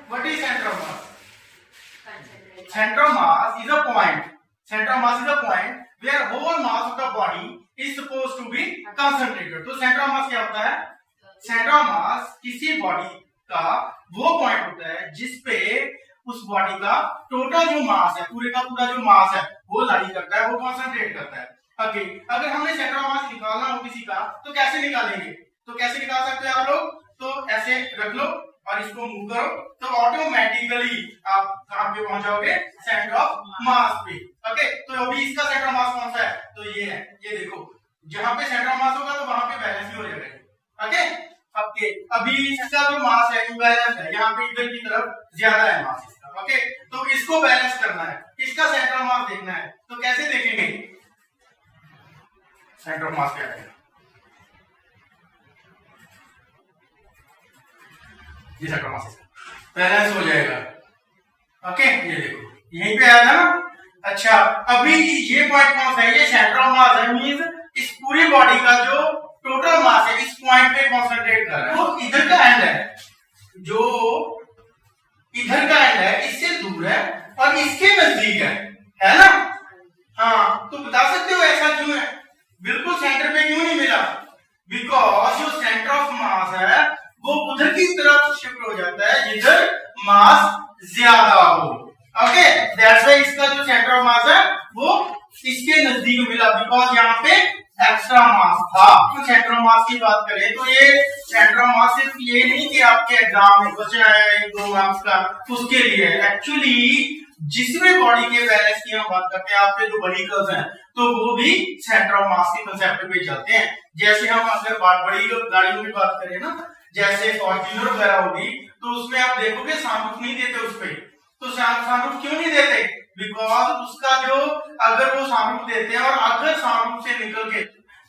What is centre of mass? Center of mass is a point. Center of mass is a point where whole mass of the body is supposed to be concentrated. तो center of mass क्या होता है? Center of mass किसी body का वो point होता है जिसपे उस बॉडी का टोटल जो मास है, पूरे का पूरा जो मास है वो लाई करता है, वो कॉन्सेंट्रेट करता है. ओके, अगर हमने सेंटर ऑफ मास निकालना हो किसी का तो कैसे निकालेंगे? तो कैसे निकाल सकते हैं आप लोग? तो ऐसे रख लो और इसको मूव करो तो ऑटोमेटिकली आप कहां पे पहुंच जाओगे? सेंटर ऑफ मास पे. ओके, तो अभी इसका सेंटर ऑफ मास कौन सा है? तो ये है. ये देखो, जहां पे सेंटर ऑफ मास होगा तो वहां पे बैलेंस ही हो जाएगा. ओके, ओके, अभी इसका जो मास है इम्बैलेंस है, यहाँ पे इधर की तरफ ज्यादा है मास इसका. ओके, तो इसको बैलेंस करना है, इसका सेंटर ऑफ मास देखना है. तो कैसे देखेंगे? सेंटर ऑफ मास क्या है? ये सेंटर ऑफ मास बैलेंस हो जाएगा. ओके, ये देखो यहीं पे आया ना. अच्छा, अभी ये पॉइंट कौन सा है? ये सेंटर ऑफ मास है. मींस इस पूरी बॉडी का जो टोटल मास है इस पॉइंट पे कॉन्सेंट्रेट कर रहा है. तो इधर का एंड है, जो इधर का एंड है इससे दूर है और इसके नजदीक है ना. हाँ, तो बता सकते हो ऐसा क्यों है? बिल्कुल सेंटर पे क्यों नहीं मिला? बिकॉज जो सेंटर ऑफ मास है वो उधर की तरफ शिफ्ट हो जाता है जिधर मास ज्यादा हो. ओके, दैट्स व्हाई इसका जो सेंटर ऑफ मास है वो इसके नजदीक मिला, बिकॉज यहाँ पे एक्स्ट्रा मास था. तो सेंटर ऑफ मास की बात करें तो ये सेंटर ऑफ मास सिर्फ ये नहीं कि आपके एग्जाम में क्वेश्चन आया है 2 मार्क्स का, उसके लिए एक्चुअली जिसमें बॉडी के बैलेंस की हम बात करते हैं, आपके जो व्हीकल्स हैं तो वो भी सेंटर ऑफ मास के कंसेप्ट पे चलते हैं. जैसे हम अगर बड़ी गाड़ियों की बात करें ना, जैसे फॉर्च्यूनर वगैरह होगी, तो उसमें आप देखोगे सनरूफ नहीं देते उस पे. तो सनरूफ क्यों नहीं देते? बिकॉज उसका जो अगर वो सनरूफ देते हैं और अगर सनरूफ से निकल के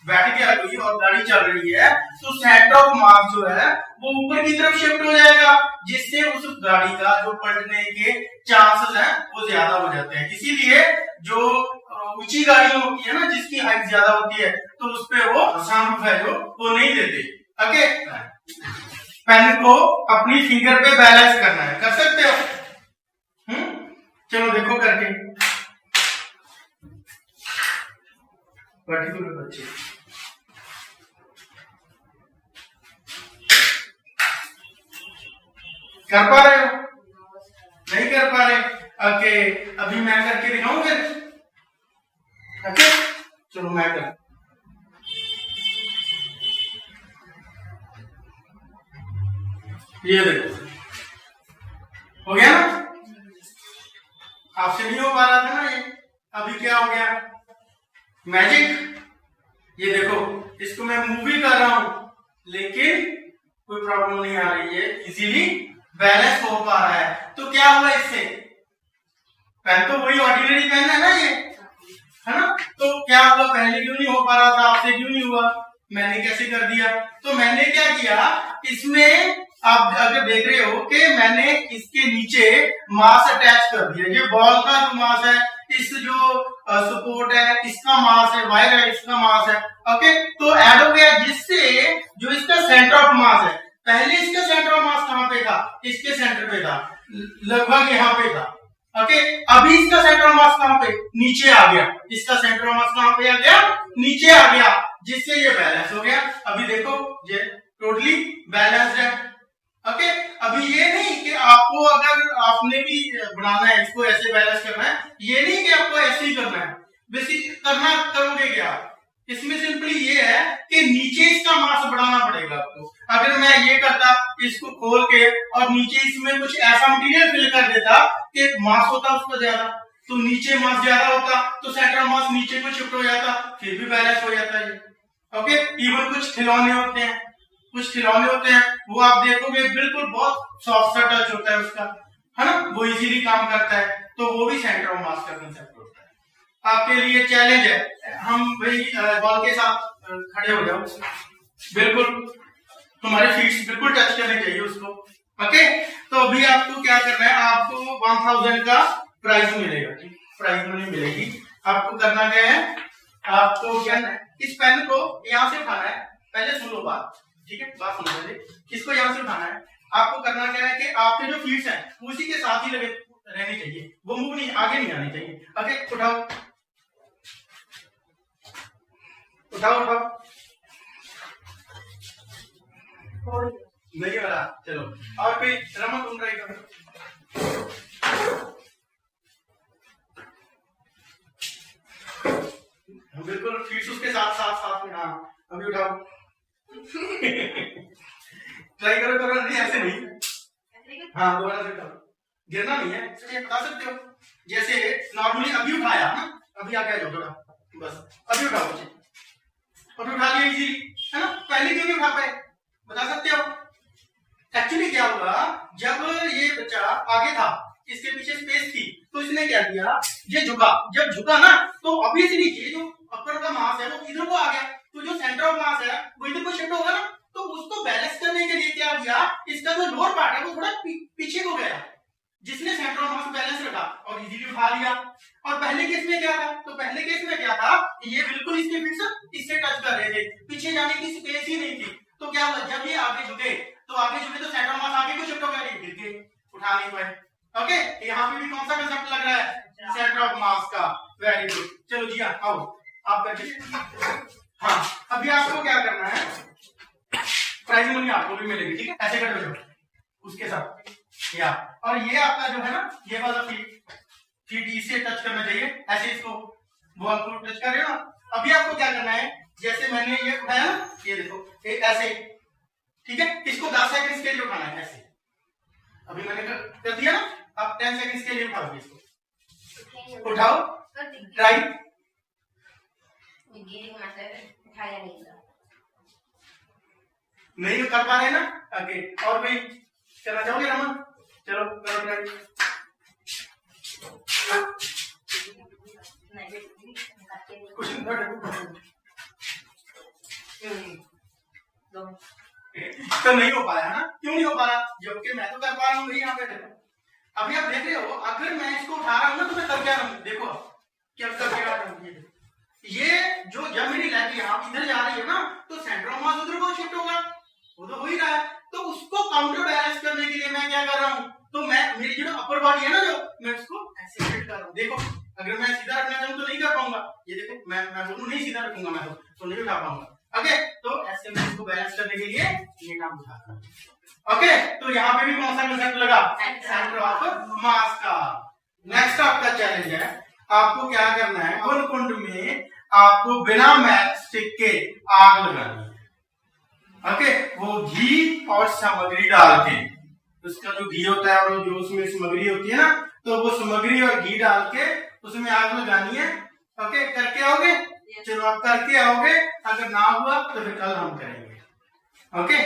बैठ गया कोई और गाड़ी चल रही है तो सेंटर ऑफ मास जो है वो ऊपर की तरफ शिफ्ट हो जाएगा, जिससे उस गाड़ी का जो पलटने के चांसेस हैं वो ज्यादा हो जाते हैं. इसीलिए जो ऊंची गाड़ी होती है ना, जिसकी हाइट ज्यादा होती है, तो उस पे वो सनरूफ है जो वो नहीं देते. ओके, पेन को अपनी फिंगर पे बैलेंस करना है, कर सकते हो? चलो देखो करके. पर्टिकुलर बच्चे कर पा रहे हो? नहीं कर पा रहे? ओके, अभी मैं करके दिखाऊं फिर. ओके, चलो मैं कर. ये देखो हो गया ना. आपसे नहीं हो पा रहा था ना ये, अभी क्या हो गया? मैजिक. ये देखो, इसको मैं मूव भी कर रहा हूं लेकिन कोई प्रॉब्लम नहीं आ रही है, इजीली बैलेंस हो पा रहा है. तो क्या हुआ इससे? पेन तो वही ऑर्डिनरी पेन है ना ये, है ना. तो क्या हुआ? पहले क्यों नहीं हो पा रहा था? आपसे क्यों नहीं हुआ? मैंने कैसे कर दिया? तो मैंने क्या किया, इसमें आप अगर देख रहे हो कि मैंने इसके नीचे मास अटैच कर दिया. ये बॉल का जो मास है, इस जो सपोर्ट है इसका मास है, वायर है इसका मास है. ओके, तो ऐड हो गया, जिससे जो इसका सेंटर ऑफ मास है, पहले इसका सेंटर ऑफ मास कहां पे था? इसके सेंटर पे था, लगभग यहाँ पे था. ओके, अभी इसका सेंटर ऑफ मास कहां पे? नीचे आ गया. इसका सेंटर ऑफ मास कहां पे आ गया? नीचे आ गया, जिससे ये बैलेंस हो गया. अभी देखो ये टोटली बैलेंस्ड है. ओके, अभी ये नहीं कि आपको अगर आपने भी बनाना है इसको ऐसे बैलेंस करना है, ये नहीं कि आपको ऐसे ही करना है. बेसिक करना करोगे क्या? इसमें सिंपली ये है कि नीचे इसका मास बढ़ाना पड़ेगा आपको. अगर मैं ये करता इसको खोल के और नीचे इसमें कुछ ऐसा मटेरियल फिल कर देता कि मास होता उसका ज्यादा, तो नीचे मास ज्यादा होता तो सेंटर ऑफ मास नीचे को शिफ्ट हो जाता, फिर भी बैलेंस हो जाता है. ओके, इवन कुछ खिलौने होते हैं, वो आप देखोगे बिल्कुल बहुत सॉफ्ट सा टच होता है उसका, है ना, वो इजीली काम करता है. तो वो भी सेंटर ऑफ मास का कंसेप्ट होता है. आपके लिए चैलेंज है, हम भाई बॉल के साथ खड़े हो जाओ, बिल्कुल तुम्हारे फीट बिल्कुल टच करने चाहिए उसको. ओके, तो अभी आपको क्या करना है, आपको 1000 का प्राइज मिलेगा. प्राइज मनी मिलेगी. आपको करना क्या है, आपको क्या है, इस पेन को यहां से उठाना है. पहले सुन लो बात, ठीक है, बात सुनो पहले. इसको यहां से उठाना है आपको करना क्या है कि आपके जो फीट्स हैं उसी के साथ ही लगे रहने चाहिए, वो मूव नहीं, आगे नहीं आने चाहिए। ओके, उठाओ उठाओ उठाओ, नहीं हो रहा, चलो और कोई रमन तुम ट्राई करो। बिल्कुल फीट्स उसके साथ साथ साथ में, हाँ अभी उठाओ। ट्राई करो करो, नहीं ऐसे नहीं, हाँ दोबारा से उठाओ, गिरना नहीं है, तो ये बता सकते हो जैसे नॉर्मली अभी उठाया ना, अभी आगे जाओ थोड़ा, बस अभी उठाओ मुझे, अभी उठा लिया इजीली है ना, पहले क्यों नहीं उठा पाए बता सकते हो? एक्चुअली क्या हुआ, जब ये बच्चा आगे था, इसके पीछे स्पेस थी, तो इसने क्या किया, ये झुका, जब झुका ना तो ऑब्वियसली ये जो अपर का मास है वो इधर को आ गया, तो जो सेंटर ऑफ मास है वो इधर को शिफ्ट होगा ना, तो उसको बैलेंस करने के लिए क्या किया, इसका जो लोअर पार्ट है वो थोड़ा पीछे को गया, जिसने सेंटर ऑफ मास बैलेंस रखा और इजीली उठा लिया। और पहले केस में क्या था, तो पहले केस में क्या था, ये बिल्कुल इसके फिर इससे टच कर रहे थे, पीछे जाने की स्पेस ही नहीं थी, तो क्या हुआ, जब ये आगे झुके तो सेंटर ऑफ मास आगे को शिफ्ट हो गया, गिर के उठा नहीं पाए। ओके, यहाँ पे भी कौन सा कंसेप्ट लग रहा है, सेंटर ऑफ मास का, वेरी गुड। चलो जी आओ आप करके, हाँ अभी आपको क्या करना है, प्राइज मनी आपको भी मिलेगी, ठीक है, ऐसे कर लो उसके साथ या, और ये आपका जो है ना, ये वाला फीट इससे टच करना चाहिए, ऐसे इसको बॉल को टच कर रहे हो ना। अभी आपको क्या करना है, जैसे मैंने ये उठाया ना, ये देखो ऐसे, ठीक है, इसको 10 सेकंड के लिए उठाना है ऐसे, अभी मैंने कर दिया ना, आप 10 सेकंड के लिए उठाओगे इसको, उठाओ ट्राई, नहीं कर पा रहे ना, ओके, और कोई करना चाहोगे रमन, चलो करो ट्राई, कुछ तो नहीं हो पाया ना, क्यों नहीं हो पाया, जबकि मैं तो कर पा रहा हूँ, यहाँ पे देखो, अभी आप देख रहे हो, अगर मैं इसको उठा रहा हूँ ना तो मैं कर क्या रहा हूँ, देखो क्या कर क्या रहा हूँ, ये जो जब मेरी लाइट यहाँ इधर जा रही है ना, तो सेंटर ऑफ मास उधर को शिफ्ट होगा, वो तो हो ही रहा है, तो उसको काउंटर बैलेंस करने के लिए मैं क्या कर रहा हूँ, तो मैं मेरी जो अपर बॉडी है ना, जो मैं उसको ऐसे शिफ्ट कर रहा हूँ, देखो अगर मैं सीधा रखना चाहूँ तो नहीं कर पाऊंगा, ये देखो मैं बोलूँ नहीं सीधा रखूंगा मैं तो नहीं उठा पाऊंगा। ओके, तो ऐसे मैं इसको बैलेंस करने के लिए ये काम उठाता हूँ। ओके, तो यहाँ पे भी कौन सा कंसेप्ट लगा, सेंटर ऑफ मास का। नेक्स्ट आपका चैलेंज है, आपको क्या करना है, अवन कुंड में आपको बिना मैच स्टिक के आग लगानी है। ओके, वो घी और सामग्री डाल के, उसका जो घी होता है और जो उसमें सामग्री होती है ना, तो वो सामग्री और घी डाल के उसमें आग लगानी है। ओके, करके आओगे, चलो आप करके आओगे, अगर ना हुआ तो फिर कल हम करेंगे। ओके।